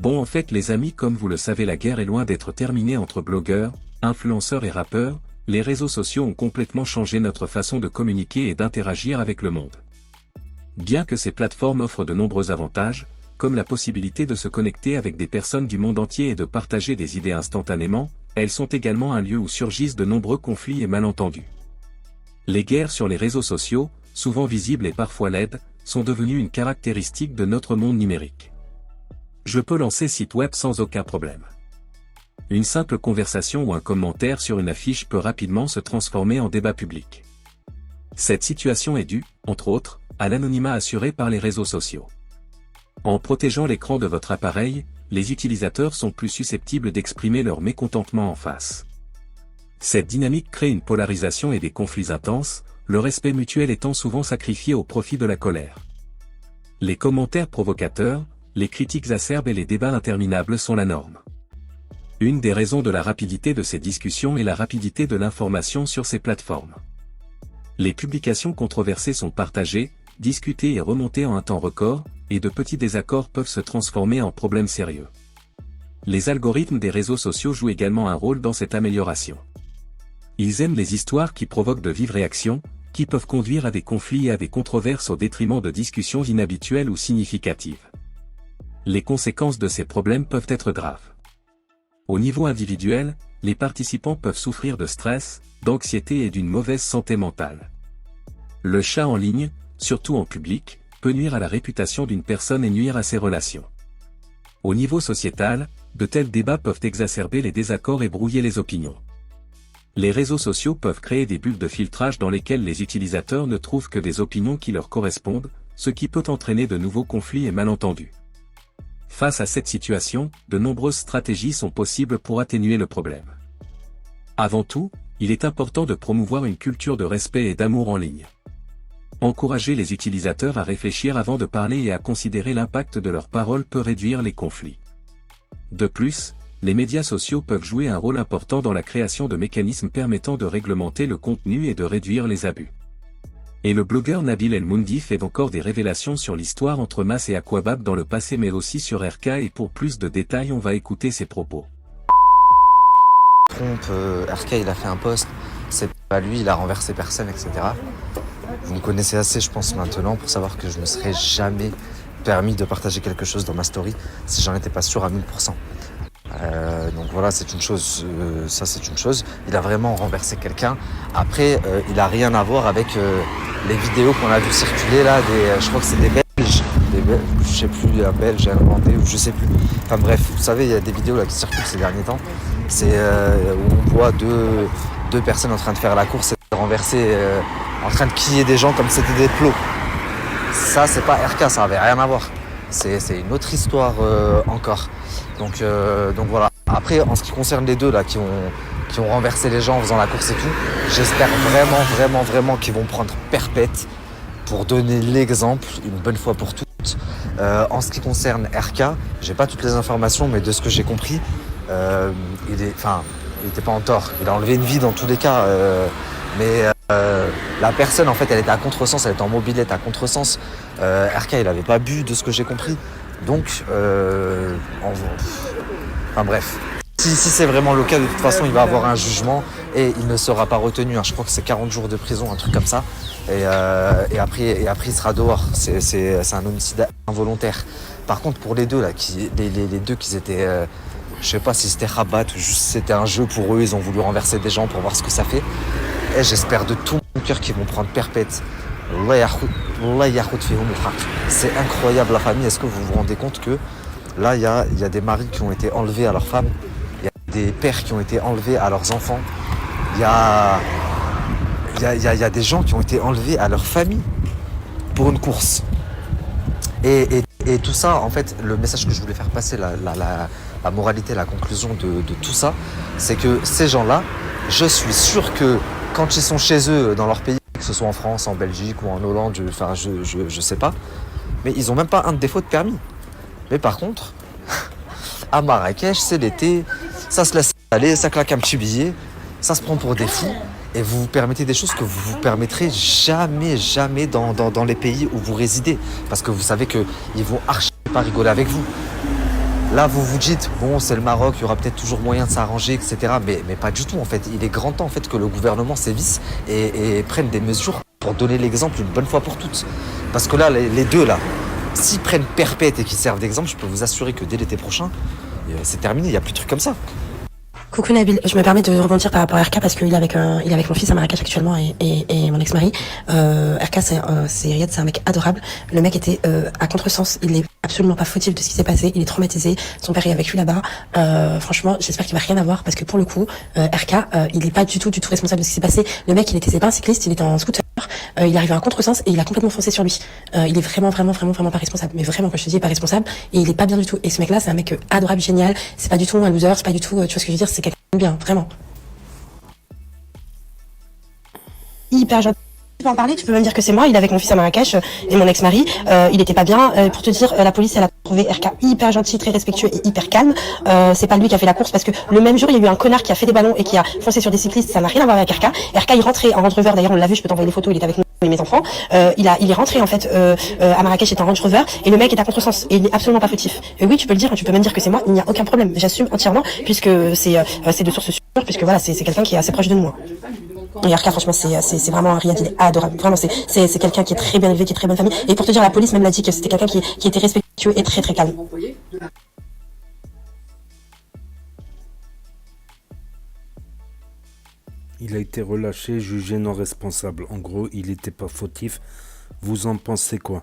Bon, en fait les amis, comme vous le savez, la guerre est loin d'être terminée entre blogueurs, influenceurs et rappeurs. Les réseaux sociaux ont complètement changé notre façon de communiquer et d'interagir avec le monde. Bien que ces plateformes offrent de nombreux avantages, comme la possibilité de se connecter avec des personnes du monde entier et de partager des idées instantanément, elles sont également un lieu où surgissent de nombreux conflits et malentendus. Les guerres sur les réseaux sociaux, souvent visibles et parfois laides, sont devenues une caractéristique de notre monde numérique. Je peux lancer site web sans aucun problème. Une simple conversation ou un commentaire sur une affiche peut rapidement se transformer en débat public. Cette situation est due, entre autres, à l'anonymat assuré par les réseaux sociaux. En protégeant l'écran de votre appareil, les utilisateurs sont plus susceptibles d'exprimer leur mécontentement en face. Cette dynamique crée une polarisation et des conflits intenses, le respect mutuel étant souvent sacrifié au profit de la colère. Les commentaires provocateurs, les critiques acerbes et les débats interminables sont la norme. Une des raisons de la rapidité de ces discussions est la rapidité de l'information sur ces plateformes. Les publications controversées sont partagées, discutées et remontées en un temps record, et de petits désaccords peuvent se transformer en problèmes sérieux. Les algorithmes des réseaux sociaux jouent également un rôle dans cette amélioration. Ils aiment les histoires qui provoquent de vives réactions, qui peuvent conduire à des conflits et à des controverses au détriment de discussions inhabituelles ou significatives. Les conséquences de ces problèmes peuvent être graves. Au niveau individuel, les participants peuvent souffrir de stress, d'anxiété et d'une mauvaise santé mentale. Le chat en ligne, surtout en public, peut nuire à la réputation d'une personne et nuire à ses relations. Au niveau sociétal, de tels débats peuvent exacerber les désaccords et brouiller les opinions. Les réseaux sociaux peuvent créer des bulles de filtrage dans lesquelles les utilisateurs ne trouvent que des opinions qui leur correspondent, ce qui peut entraîner de nouveaux conflits et malentendus. Face à cette situation, de nombreuses stratégies sont possibles pour atténuer le problème. Avant tout, il est important de promouvoir une culture de respect et d'amour en ligne. Encourager les utilisateurs à réfléchir avant de parler et à considérer l'impact de leurs paroles peut réduire les conflits. De plus, les médias sociaux peuvent jouer un rôle important dans la création de mécanismes permettant de réglementer le contenu et de réduire les abus. Et le blogueur Nabil El Moundi fait encore des révélations sur l'histoire entre Mas et Aquabab dans le passé mais aussi sur RK, et pour plus de détails on va écouter ses propos. RK il a fait un post, c'est pas lui, il a renversé personne, etc. Vous me connaissez assez je pense maintenant pour savoir que je me serais jamais permis de partager quelque chose dans ma story si j'en étais pas sûr à 1000%. Donc voilà, c'est une chose, ça c'est une chose. Il a vraiment renversé quelqu'un. Après, il a rien à voir avec les vidéos qu'on a vu circuler là, je crois que c'est des Belges, je sais plus, un Belge, un Rwandais ou je sais plus. Enfin bref, vous savez, il y a des vidéos là qui circulent ces derniers temps. C'est où on voit deux personnes en train de faire la course et de renverser, en train de quiller des gens comme si c'était des plots. Ça, c'est pas RK, ça avait rien à voir. C'est une autre histoire encore. Donc voilà. Après, en ce qui concerne les deux là qui ont renversé les gens en faisant la course et tout, j'espère vraiment qu'ils vont prendre perpète pour donner l'exemple une bonne fois pour toutes. En ce qui concerne RK, j'ai pas toutes les informations, mais de ce que j'ai compris, il était pas en tort. Il a enlevé une vie dans tous les cas, mais la personne en fait, elle était à contresens, elle était en mobilette à contresens. RK, il avait pas bu de ce que j'ai compris. Donc, enfin bref, si c'est vraiment le cas, de toute façon, il va avoir un jugement et il ne sera pas retenu. Je crois que c'est 40 jours de prison, un truc comme ça. Et après, il sera dehors. C'est un homicide involontaire. Par contre, pour les deux là, les deux qui étaient, je sais pas si c'était rabat ou juste c'était un jeu pour eux. Ils ont voulu renverser des gens pour voir ce que ça fait. Et j'espère de tout mon cœur qu'ils vont prendre perpète. C'est incroyable la famille. Est-ce que vous vous rendez compte que là il y a des maris qui ont été enlevés à leurs femmes, il y a des pères qui ont été enlevés à leurs enfants, il y a des gens qui ont été enlevés à leur famille pour une course. Et tout ça, en fait, le message que je voulais faire passer, la moralité, la conclusion de tout ça, c'est que ces gens-là, je suis sûr que quand ils sont chez eux dans leur pays, que ce soit en France, en Belgique ou en Hollande, je sais pas, mais ils ont même pas un défaut de permis. Mais par contre, à Marrakech, c'est l'été, ça se laisse aller, ça claque un petit billet, ça se prend pour des fous, et vous vous permettez des choses que vous vous permettrez jamais dans les pays où vous résidez, parce que vous savez qu'ils vont archi pas rigoler avec vous. Là, vous vous dites, bon, c'est le Maroc, il y aura peut-être toujours moyen de s'arranger, etc. Mais pas du tout, en fait. Il est grand temps, en fait, que le gouvernement sévisse et prenne des mesures pour donner l'exemple une bonne fois pour toutes. Parce que là, les deux, là, s'ils prennent perpète et qu'ils servent d'exemple, je peux vous assurer que dès l'été prochain, c'est terminé, il n'y a plus de trucs comme ça. Coucou Nabil, je me permets de rebondir par rapport à RK parce qu'il est avec mon fils à Marrakech actuellement et mon ex-mari. RK c'est Riyad, c'est un mec adorable. Le mec était à contresens, il est absolument pas fautif de ce qui s'est passé, il est traumatisé, son père est avec lui là-bas. Franchement, j'espère qu'il va rien avoir parce que pour le coup, RK, il est pas du tout responsable de ce qui s'est passé. Le mec, c'est pas un cycliste, il était en scooter, il est arrivé à un contresens et il a complètement foncé sur lui. Il est vraiment pas responsable, mais vraiment, quand je te dis, il est pas responsable et il est pas bien du tout. Et ce mec-là, c'est un mec adorable, génial, c'est pas du tout un loser, c'est pas du tout, tu vois ce que je veux dire, c'est quelqu'un de bien, vraiment. Hyper gentil. Tu peux en parler, tu peux même dire que c'est moi, il est avec mon fils à Marrakech et mon ex-mari, il était pas bien. Pour te dire, la police, elle a trouvé RK hyper gentil, très respectueux et hyper calme. C'est pas lui qui a fait la course parce que le même jour, il y a eu un connard qui a fait des ballons et qui a foncé sur des cyclistes, ça n'a rien à voir avec RK. RK, il rentrait en Range Rover, d'ailleurs on l'a vu, je peux t'envoyer les photos, il était avec nous et mes enfants. Il est rentré en fait à Marrakech, il était en Range Rover et le mec est à contresens et il est absolument pas fautif. Oui, tu peux le dire, tu peux même dire que c'est moi, il n'y a aucun problème, j'assume entièrement puisque c'est de source sûre, puisque voilà, c'est quelqu'un qui est assez proche de nous. Et RK, franchement, c'est vraiment un Riyad, il est adorable. Vraiment, c'est quelqu'un qui est très bien élevé, qui est très bonne famille. Et pour te dire, la police même l'a dit que c'était quelqu'un qui était respectueux et très très calme. Il a été relâché, jugé non responsable. En gros, il n'était pas fautif. Vous en pensez quoi?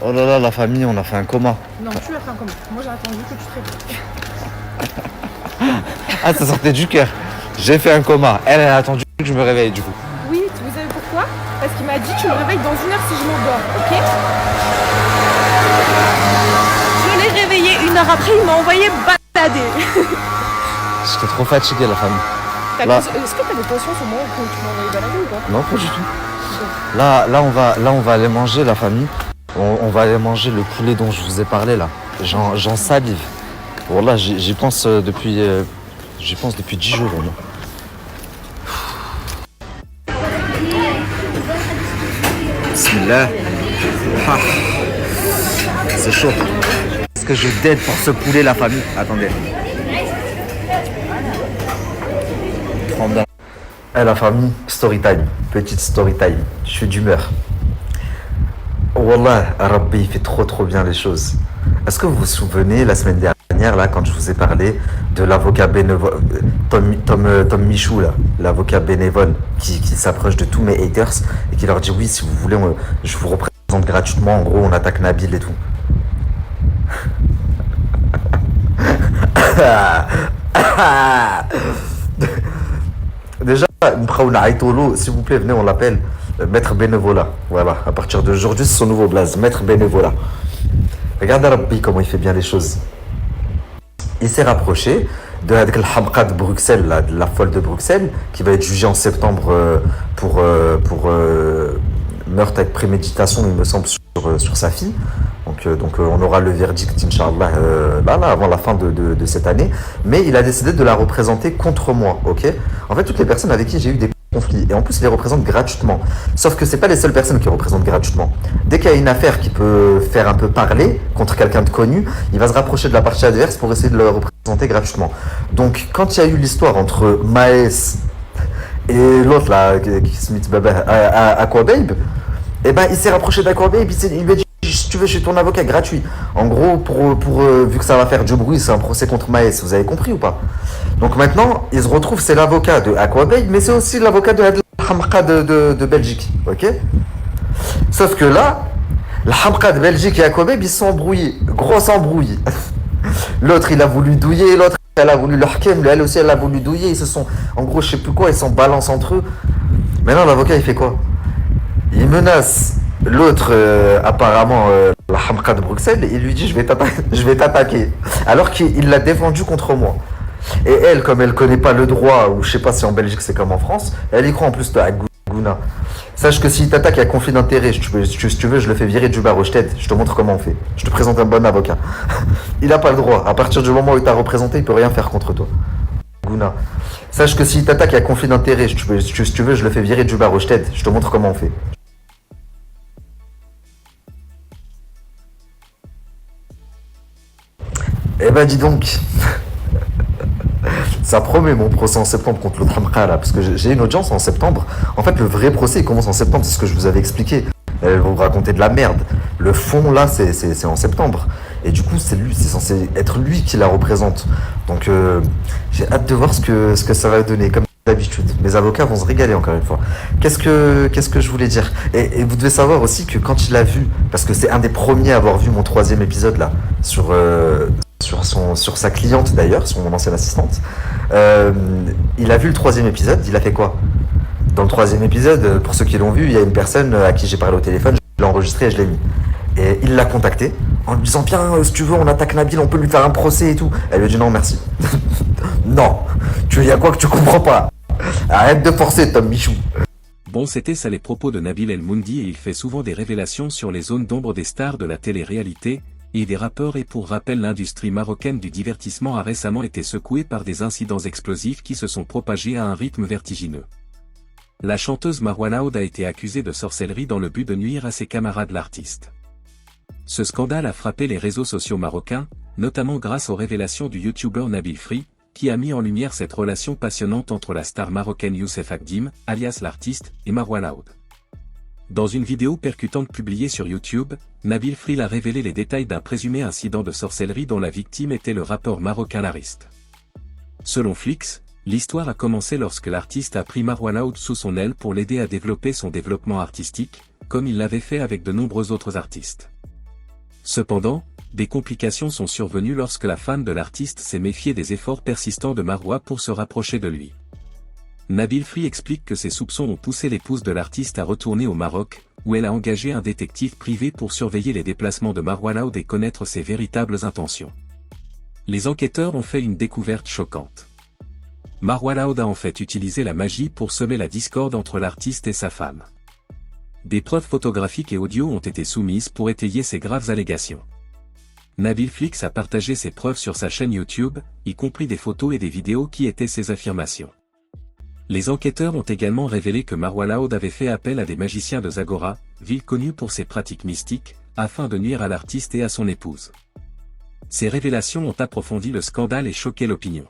Oh là là, la famille, on a fait un coma. Non, tu as fait un coma. Moi, j'ai attendu que tu te réveilles. Ah, ça sortait du cœur. J'ai fait un coma. Elle a attendu que je me réveille, du coup. Oui, vous savez pourquoi? Parce qu'il m'a dit tu me réveilles dans 1 heure si je m'endors, ok? Je l'ai réveillé 1 heure après, il m'a envoyé balader. J'étais trop fatigué, la famille. Est-ce que t'as des tensions sur moi quand tu m'as envoyé balader ou pas? Non, pas du tout. Là, on va aller manger, la famille. On va aller manger le poulet dont je vous ai parlé, là. J'en salive. Voilà, j'y pense depuis 10 jours, au moins. Bismillah. Ah, c'est chaud. Est-ce que je dead pour ce poulet, la famille? Attendez. Eh, la famille, story time. Petite story time. Je suis d'humeur. Wallah, Rabbi, il fait trop bien les choses. Est-ce que vous vous souvenez, la semaine dernière, là, quand je vous ai parlé de l'avocat bénévole, Tom Michou, là, l'avocat bénévole qui s'approche de tous mes haters et qui leur dit oui, si vous voulez, je vous représente gratuitement, en gros, on attaque Nabil et tout. Déjà, s'il vous plaît, venez, on l'appelle Maître Bénévolat. Voilà, à partir d'aujourd'hui, c'est son nouveau blaze, Maître Bénévolat. Regardez Rabbi comment il fait bien les choses. Il s'est rapproché de la Hamqa de Bruxelles, de la folle de Bruxelles, qui va être jugée en septembre pour meurtre avec préméditation, il me semble, sur sa fille. Donc on aura le verdict, Inch'Allah, avant la fin de cette année. Mais il a décidé de la représenter contre moi, ok? En fait, toutes les personnes avec qui j'ai eu des conflits, et en plus, il les représente gratuitement. Sauf que c'est pas les seules personnes qui représentent gratuitement. Dès qu'il y a une affaire qui peut faire un peu parler contre quelqu'un de connu, il va se rapprocher de la partie adverse pour essayer de le représenter gratuitement. Donc, quand il y a eu l'histoire entre Maes et l'autre, là, qui se met Aquababe, eh ben, il s'est rapproché d'Aquababe, il lui a dit si tu veux, je suis ton avocat gratuit. En gros, vu que ça va faire du bruit, c'est un procès contre Maes. Vous avez compris ou pas? Donc maintenant, il se retrouve, c'est l'avocat de Aquababe, mais c'est aussi l'avocat de Hamqa de Belgique. Ok? Sauf que là, le Hamqa de Belgique et Aquababe, ils se sont embrouillés. Grosse embrouille. L'autre, il a voulu douiller, l'autre, elle a voulu le hakem, elle aussi, elle a voulu douiller. Ils se sont, en gros, je sais plus quoi, ils s'en balancent entre eux. Maintenant, l'avocat, il fait quoi? Il menace l'autre, apparemment, la Hamqa de Bruxelles, il lui dit je vais t'attaquer. Alors qu'il l'a défendu contre moi. Et elle, comme elle connaît pas le droit, ou je sais pas si en Belgique c'est comme en France, elle y croit en plus de Gouna. Sache que s'il t'attaque, il y a conflit d'intérêt. Si tu veux, je le fais virer du barreau. Je t'aide, je te montre comment on fait. Je te présente un bon avocat. Il n'a pas le droit. À partir du moment où il t'a représenté, il peut rien faire contre toi. Gouna. Sache que s'il t'attaque, il y a conflit d'intérêt. Si tu veux, je le fais virer du barreau. Je t'aide, je te montre comment on fait. Eh ben dis donc, ça promet mon procès en septembre contre l'autre Hamqa là, parce que j'ai une audience en septembre. En fait, le vrai procès il commence en septembre, c'est ce que je vous avais expliqué. Elles vont vous raconter de la merde. Le fond là, c'est en septembre. Et du coup, c'est censé être lui qui la représente. Donc, j'ai hâte de voir ce que ça va donner. Comme d'habitude, mes avocats vont se régaler encore une fois. Qu'est-ce que je voulais dire, et vous devez savoir aussi que quand il a vu, parce que c'est un des premiers à avoir vu mon 3e épisode là, sur sa cliente d'ailleurs, sur mon ancienne assistante, il a vu le 3e épisode, il a fait quoi? Dans le 3e épisode, pour ceux qui l'ont vu, il y a une personne à qui j'ai parlé au téléphone, je l'ai enregistré et je l'ai mis. Et il l'a contacté en lui disant bien, si tu veux, on attaque Nabil, on peut lui faire un procès et tout. Elle lui a dit non, merci. Non, il y a quoi que tu comprends pas? Arrête de forcer, Tom Michou. Bon, c'était ça les propos de Nabil El Moundi, et il fait souvent des révélations sur les zones d'ombre des stars de la télé-réalité et des rappeurs. Et pour rappel, l'industrie marocaine du divertissement a récemment été secouée par des incidents explosifs qui se sont propagés à un rythme vertigineux. La chanteuse Marwana Oud a été accusée de sorcellerie dans le but de nuire à ses camarades l'artiste. Ce scandale a frappé les réseaux sociaux marocains, notamment grâce aux révélations du youtubeur Nabil Free, qui a mis en lumière cette relation passionnante entre la star marocaine Youssef Akdim, alias l'artiste, et Marwana Oud. Dans une vidéo percutante publiée sur YouTube, Nabil Free a révélé les détails d'un présumé incident de sorcellerie dont la victime était le rappeur marocain Lariste. Selon Flix, l'histoire a commencé lorsque l'artiste a pris Marwana Oud sous son aile pour l'aider à développer son développement artistique, comme il l'avait fait avec de nombreux autres artistes. Cependant, des complications sont survenues lorsque la fan de l'artiste s'est méfiée des efforts persistants de Marwa pour se rapprocher de lui. Nabil Free explique que ses soupçons ont poussé l'épouse de l'artiste à retourner au Maroc, où elle a engagé un détective privé pour surveiller les déplacements de Marwana Oud et connaître ses véritables intentions. Les enquêteurs ont fait une découverte choquante. Marwana Oud a en fait utilisé la magie pour semer la discorde entre l'artiste et sa femme. Des preuves photographiques et audio ont été soumises pour étayer ces graves allégations. Nabil Flix a partagé ces preuves sur sa chaîne YouTube, y compris des photos et des vidéos qui étaient ses affirmations. Les enquêteurs ont également révélé que Marwana Oud avait fait appel à des magiciens de Zagora, ville connue pour ses pratiques mystiques, afin de nuire à l'artiste et à son épouse. Ces révélations ont approfondi le scandale et choqué l'opinion.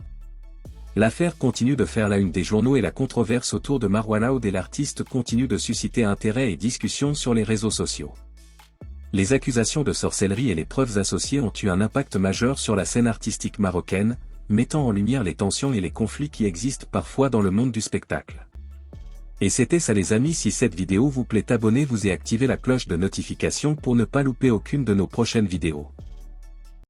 L'affaire continue de faire la une des journaux et la controverse autour de Marwana Oud et l'artiste continue de susciter intérêt et discussion sur les réseaux sociaux. Les accusations de sorcellerie et les preuves associées ont eu un impact majeur sur la scène artistique marocaine, mettant en lumière les tensions et les conflits qui existent parfois dans le monde du spectacle. Et c'était ça les amis, si cette vidéo vous plaît, abonnez-vous et activez la cloche de notification pour ne pas louper aucune de nos prochaines vidéos.